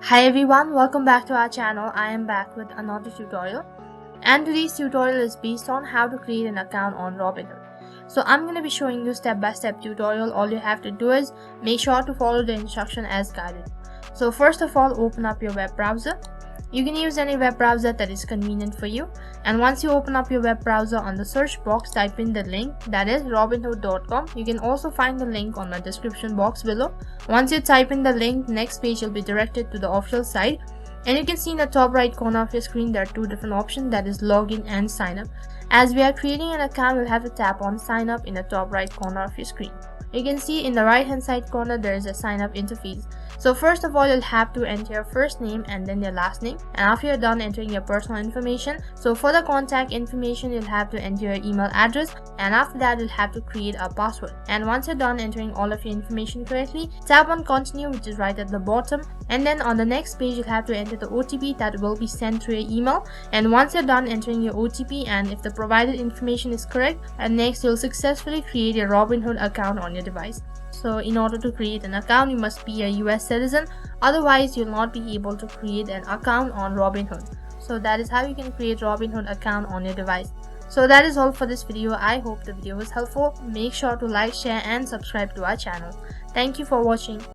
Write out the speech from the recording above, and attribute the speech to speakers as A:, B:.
A: Hi everyone, welcome back to our channel. I am back with another tutorial, and today's tutorial is based on how to create an account on Robinhood. So I'm going to be showing you step-by-step tutorial. All you have to do is make sure to follow the instruction as guided. So first of all, open up your web browser. You can use any web browser that is convenient for you, and once you open up your web browser, on the search box type in the link, that is robinhood.com. You can also find the link on the description box below. Once you type in the link, next page will be directed to the official site, and you can see in the top right corner of your screen there are two different options, that is login and sign up. As we are creating an account, we'll have to tap on sign up in the top right corner of your screen. You can see in the right hand side corner there is a sign up interface. So first of all, you'll have to enter your first name and then your last name, and after you're done entering your personal information, so for the contact information you'll have to enter your email address, and after that you'll have to create a password. And once you're done entering all of your information correctly, tap on continue, which is right at the bottom, and then on the next page you'll have to enter the OTP that will be sent through your email. And once you're done entering your OTP and if the provided information is correct, and next you'll successfully create a Robinhood account on your device. So in order to create an account, you must be a US citizen, otherwise you'll not be able to create an account on Robinhood. So that is how you can create Robinhood account on your device. So that is all for this video. I hope the video was helpful. Make sure to like, share and subscribe to our channel. Thank you for watching.